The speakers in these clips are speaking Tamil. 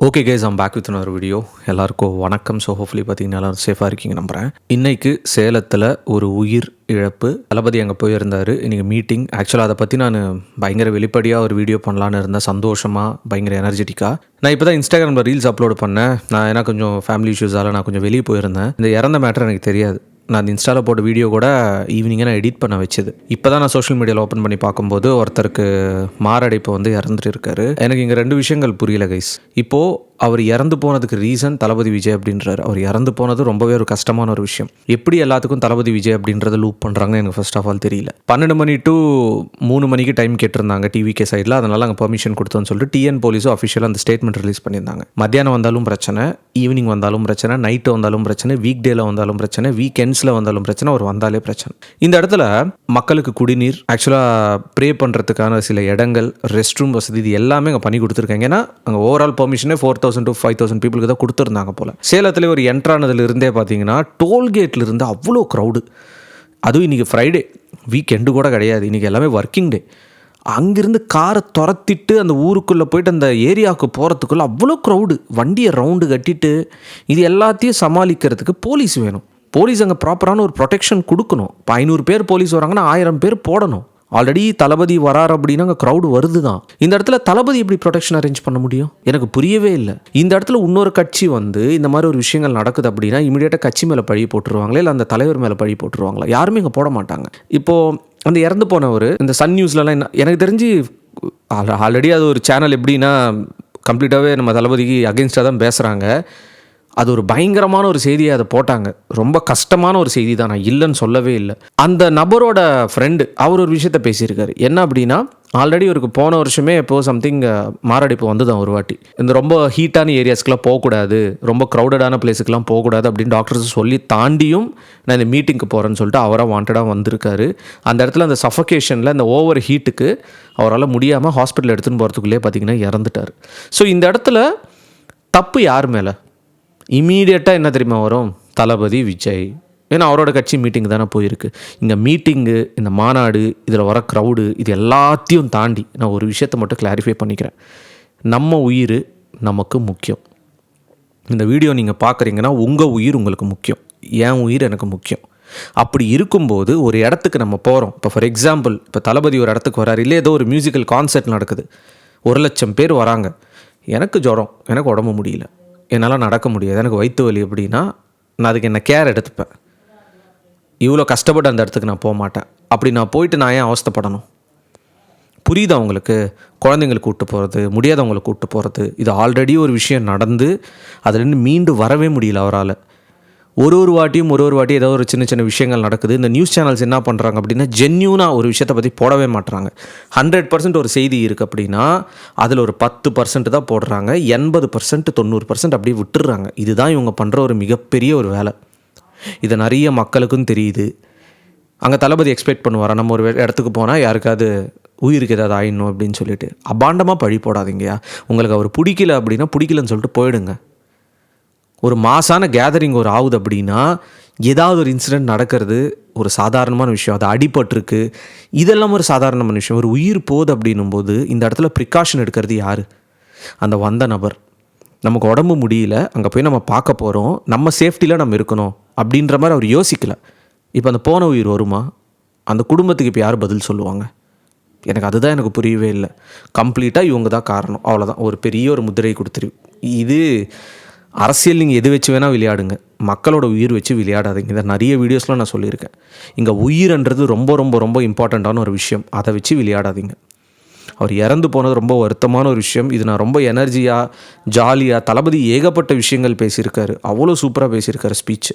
Okay guys, I'm back with another video. எல்லாருக்கும் வணக்கம். ஸோ ஹோப்ஃபுல்லி பார்த்தீங்கன்னா எல்லோரும் சேஃபாக இருக்கீங்க நம்புகிறேன். இன்றைக்கு சேலத்தில் ஒரு உயிர் இழப்பு. தளபதி அங்கே போயிருந்தார். இன்றைக்கி மீட்டிங். ஆக்சுவலாக அதை பற்றி நான் பயங்கர வெளிப்படையாக ஒரு வீடியோ பண்ணலான்னு இருந்தேன். சந்தோஷமாக, பயங்கர எனர்ஜெட்டிக்காக. நான் இப்போ தான் இன்ஸ்டாகிராமில் ரீல்ஸ் அப்லோட் பண்ணேன். நான் ஏன்னா கொஞ்சம் ஃபேமிலி இஷ்யூஸால் நான் கொஞ்சம் வெளியே போயிருந்தேன். இந்த இறந்த மேட்டர் எனக்கு தெரியாது. நான் அந்த இன்ஸ்டாவில் போட்ட வீடியோ கூட ஈவினிங்காக நான் எடிட் பண்ண வச்சது. இப்போ தான் நான் சோஷியல் மீடியாவில் ஓப்பன் பண்ணி பார்க்கும்போது ஒருத்தருக்கு மாரடைப்பு வந்து இறந்துட்டு இருக்காரு. எனக்கு இங்கே 2 விஷயங்கள் புரியல கைஸ். இப்போது அவர் இறந்து போனதுக்கு ரீசன் தளபதி விஜய் அப்படின்றாரு. அவர் இறந்து போனது ரொம்பவே ஒரு கஷ்டமான ஒரு விஷயம். எப்படி எல்லாத்துக்கும் தளபதி விஜய் அப்படின்றத லூப் பண்ணுறாங்கன்னு எனக்கு ஃபர்ஸ்ட் ஆஃப் ஆல் தெரியல. 12 மணி டு 3 மணிக்கு டைம் கேட்டிருந்தாங்க டிவிகே சைடில். அதனால் அங்கே பெர்மிஷன் கொடுத்தோன்னு சொல்லிட்டு டிஎன் போலீஸும் அஃபிஷியலாக அந்த ஸ்டேட்மெண்ட் ரிலீஸ் பண்ணியிருந்தாங்க. மத்தியானம் வந்தாலும் பிரச்சனை, ஈவினிங் வந்தாலும் பிரச்சனை, நைட்டு வந்தாலும் பிரச்சனை, வீக் டேல வந்தாலும் பிரச்சனை, வீக்கெண்ட்ஸில் வந்தாலும் பிரச்சனை, அவர் வந்தாலே பிரச்சனை. இந்த இடத்துல மக்களுக்கு குடிநீர், ஆக்சுவலாக ப்ரே பண்ணுறதுக்கான சில இடங்கள், ரெஸ்ட் ரூம் வசதி, இது எல்லாமே அங்கே பண்ணி கொடுத்துருக்காங்க. ஏன்னா அங்கே ஓவரால் பெர்மிஷனே 4000 to 5000 பீப்புளுக்கு தான் கொடுத்துருந்தாங்க போல். சேலத்தில் ஒரு என்ட்ரானதுல இருந்தே பார்த்தீங்கன்னா டோல்கேட்டில் இருந்து அவ்வளோ க்ரௌடு. அதுவும் இன்றைக்கி ஃப்ரைடே, வீக்கெண்டு கூட கிடையாது, இன்றைக்கி எல்லாமே ஒர்க்கிங் டே. அங்கேருந்து காரை துரத்திட்டு அந்த ஊருக்குள்ளே போயிட்டு அந்த ஏரியாவுக்கு போகிறதுக்குள்ளே அவ்வளோ க்ரௌடு. வண்டியை ரவுண்டு கட்டிட்டு இது எல்லாத்தையும் சமாளிக்கிறதுக்கு போலீஸ் வேணும். போலீஸ் அங்கே ப்ராப்பரான ஒரு ப்ரொடெக்ஷன் கொடுக்கணும். இப்போ 500 பேர் போலீஸ் வராங்கன்னா 1000 பேர் போடணும். ஆல்ரெடி தளபதி வரார் அப்படின்னா அங்கே க்ரௌடு வருது தான். இந்த இடத்துல தளபதி எப்படி ப்ரொடெக்ஷன் அரேஞ்ச் பண்ண முடியும்? எனக்கு புரியவே இல்லை. இந்த இடத்துல இன்னொரு கட்சி வந்து இந்த மாதிரி ஒரு விஷயங்கள் நடக்குது அப்படின்னா இமீடியட்டாக கட்சி மேலே பழி போட்டுருவாங்களே, இல்லை அந்த தலைவர் மேலே பழி போட்டுருவாங்களா? யாருமே இங்கே போட மாட்டாங்க. இப்போது அந்த இறந்து போனவர் இந்த சன் நியூஸ்லலாம் எனக்கு தெரிஞ்சு ஆல்ரெடி அது ஒரு சேனல் எப்படின்னா கம்ப்ளீட்டாகவே நம்ம தளபதிக்கு அகென்ஸ்டாக தான் பேசுகிறாங்க. அது ஒரு பயங்கரமான ஒரு செய்தியை அதை போட்டாங்க. ரொம்ப கஷ்டமான ஒரு செய்தி தான், நான் இல்லைன்னு சொல்லவே இல்லை. அந்த நபரோட ஃப்ரெண்டு அவர் ஒரு விஷயத்த பேசியிருக்காரு. என்ன அப்படின்னா, ஆல்ரெடி அவருக்கு போன வருஷமே எப்போது சம்திங் மாரடைப்பு வந்து தான் ஒரு வாட்டி. இந்த ரொம்ப ஹீட்டான ஏரியாஸ்க்கெலாம் போகக்கூடாது, ரொம்ப க்ரௌடடான பிளேஸுக்கெலாம் போகக்கூடாது அப்படின்னு டாக்டர்ஸ் சொல்லி தாண்டியும் நான் இந்த மீட்டிங்க்கு போகிறேன்னு சொல்லிட்டு அவராக வாண்டடாக வந்திருக்காரு. அந்த இடத்துல அந்த சஃபகேஷனில் அந்த ஓவர் ஹீட்டுக்கு அவரால் முடியாமல் ஹாஸ்பிட்டல் எடுத்துன்னு போகிறதுக்குள்ளே பார்த்திங்கன்னா இறந்துட்டார். ஸோ இந்த இடத்துல தப்பு யார் மேலே? இமீடியட்டாக என்ன தெரியுமா வரும்? தளபதி விஜய். ஏன்னா அவரோட கட்சி மீட்டிங் தானே போயிருக்கு. இங்கே மீட்டிங்கு, இந்த மாநாடு, இதில் வர க்ரௌடு, இது எல்லாத்தையும் தாண்டி நான் ஒரு விஷயத்தை மட்டும் கிளாரிஃபை பண்ணிக்கிறேன். நம்ம உயிர் நமக்கு முக்கியம். இந்த வீடியோ நீங்கள் பார்க்குறீங்கன்னா உங்கள் உயிர் உங்களுக்கு முக்கியம், என் உயிர் எனக்கு முக்கியம். அப்படி இருக்கும்போது ஒரு இடத்துக்கு நம்ம போகிறோம். இப்போ ஃபார் எக்ஸாம்பிள், இப்போ தளபதி ஒரு இடத்துக்கு வராரு, இல்லை ஏதோ ஒரு மியூசிக்கல் கான்சர்ட் நடக்குது, 1,00,000 பேர் வராங்க. எனக்கு ஜுரம், எனக்கு உடம்பு முடியல, என்னால் நடக்க முடியாது, எனக்கு வயிற்று வலி அப்படின்னா நான் அதுக்கு என்ன கேர் எடுத்துப்பேன். இவ்வளோ கஷ்டப்பட்டு அந்த இடத்துக்கு நான் போக மாட்டேன். அப்படி நான் போயிட்டு நான் ஏன் அவஸ்தைப்படணும்? புரியுதா உங்களுக்கு? குழந்தைங்களுக்கு கூப்பிட்டு போகிறது, முடியாதவங்களுக்கு கூப்பிட்டு போகிறது, இது ஆல்ரெடி ஒரு விஷயம் நடந்து அதுலேருந்து மீண்டு வரவே முடியல அவரால். ஒரு வாட்டியும் ஏதோ ஒரு சின்ன சின்ன விஷயங்கள் நடக்குது. இந்த நியூஸ் சேனல்ஸ் என்ன பண்ணுறாங்க அப்படின்னா, ஜென்யூனாக ஒரு விஷயத்தை பற்றி போடவே மாட்டுறாங்க. 100% ஒரு செய்தி இருக்குது அப்படின்னா அதில் ஒரு 10% தான் போடுறாங்க. 80% 90% அப்படியே விட்டுடுறாங்க. இதுதான் இவங்க பண்ணுற ஒரு மிகப்பெரிய ஒரு வேலை. இது நிறைய மக்களுக்கும் தெரியுது. அங்கே தளபதி எக்ஸ்பெக்ட் பண்ணுவாரா, நம்ம ஒரு இடத்துக்கு போனால் யாருக்காவது உயிருக்கு ஏதாவது ஆயிடணும் அப்படின்னு சொல்லிட்டு? அபாண்டமாக பழி போடாதீங்கயா. உங்களுக்கு அவர் பிடிக்கல அப்படின்னா பிடிக்கலன்னு சொல்லிட்டு போயிடுங்க. ஒரு மாசான கேதரிங் ஒரு ஆகுது அப்படின்னா ஏதாவது ஒரு இன்சிடெண்ட் நடக்கிறது ஒரு சாதாரணமான விஷயம். அது அடிபட்டிருக்கு, இதெல்லாம் ஒரு சாதாரணமான விஷயம். ஒரு உயிர் போகுது அப்படின்னும் போது இந்த இடத்துல ப்ரிகாஷன் எடுக்கிறது யார்? அந்த வந்த நபர். நமக்கு உடம்பு முடியல, அங்கே போய் நம்ம பார்க்க போகிறோம், நம்ம சேஃப்டியில் நம்ம இருக்கணும் அப்படின்ற மாதிரி அவர் யோசிக்கலை. இப்போ அந்த போன உயிர் வருமா? அந்த குடும்பத்துக்கு இப்போ யார் பதில் சொல்லுவாங்க? அதுதான் எனக்கு புரியவே இல்லை. கம்ப்ளீட்டாக இவங்க தான் காரணம், அவ்வளோதான். ஒரு பெரிய ஒரு முத்திரை கொடுத்துரு. இது அரசியல் நீங்கள் எது வச்சு வேணால் விளையாடுங்க, மக்களோட உயிர் வச்சு விளையாடாதீங்க. இதை நிறைய வீடியோஸ்லாம் நான் சொல்லியிருக்கேன். இங்கே உயிர்ன்றது ரொம்ப ரொம்ப ரொம்ப இம்பார்ட்டண்ட்டான ஒரு விஷயம். அதை வச்சு விளையாடாதீங்க. அவர் இறந்து போனது ரொம்ப வருத்தமான ஒரு விஷயம். இது நான் ரொம்ப எனர்ஜியாக ஜாலியாக, தளபதி ஏகப்பட்ட விஷயங்கள் பேசியிருக்காரு, அவ்வளோ சூப்பராக பேசியிருக்காரு. ஸ்பீச்சு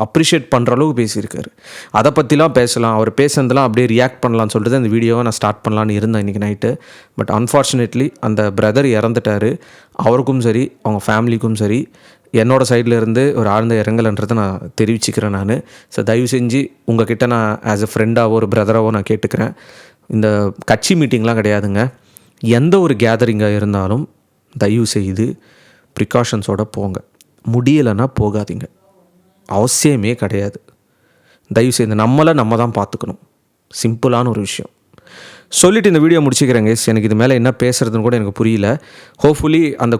அப்ரிஷியேட் பண்ணுற அளவுக்கு பேசியிருக்காரு. அதை பற்றிலாம் பேசலாம், அவர் பேசுனதெல்லாம் அப்படியே ரியாக்ட் பண்ணலான்னு சொல்லிட்டு அந்த வீடியோவை நான் ஸ்டார்ட் பண்ணலான்னு இருந்தேன் இன்றைக்கி நைட்டு. பட் அன்ஃபார்ச்சுனேட்லி அந்த பிரதர் இறந்துட்டார். அவருக்கும் சரி, அவங்க ஃபேமிலிக்கும் சரி, என்னோடய சைடில் இருந்து ஒரு ஆழ்ந்த இரங்கல்ன்றதை நான் தெரிவிச்சுக்கிறேன் நான். ஸோ தயவு செஞ்சு உங்ககிட்ட நான் ஆஸ் எ ஃப்ரெண்டாவோ ஒரு பிரதராவோ நான் கேட்டுக்கிறேன். இந்த கட்சி மீட்டிங்லாம் கிடையாதுங்க. எந்த ஒரு கேதரிங்காக இருந்தாலும் தயவு செய்து ப்ரிகாஷன்ஸோடு போங்க. முடியலைன்னா போகாதீங்க, அவசியமே கிடையாது. தயவுசெய்து நம்மளை நம்ம தான் பார்த்துக்கணும். சிம்பிளான ஒரு விஷயம். சொல்லிவிட்டு இந்த வீடியோ முடிச்சுக்கிறேங்க. எனக்கு இது மேலே என்ன பேசுகிறதுன்னு கூட எனக்கு புரியல. ஹோப்ஃபுல்லி அந்த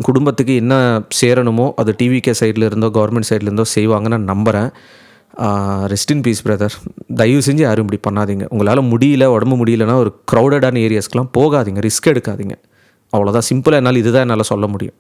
குடும்பத்துக்கு என்ன சேரணுமோ அது டிவிகே சைடில் இருந்தோ கவர்மெண்ட் சைடில் இருந்தோ செய்வாங்கன்னு நான் நம்புகிறேன். Rest in peace brother. தயவு செஞ்சு யாரும் இப்படி பண்ணாதீங்க. உங்களால் முடியல, உடம்பு முடியலன்னா ஒரு க்ரௌடடான ஏரியாஸ்க்கெலாம் போகாதீங்க, ரிஸ்க் எடுக்காதீங்க. அவ்வளோதான், சிம்பிளாக என்னால் இதுதான் என்னால் சொல்ல முடியும்.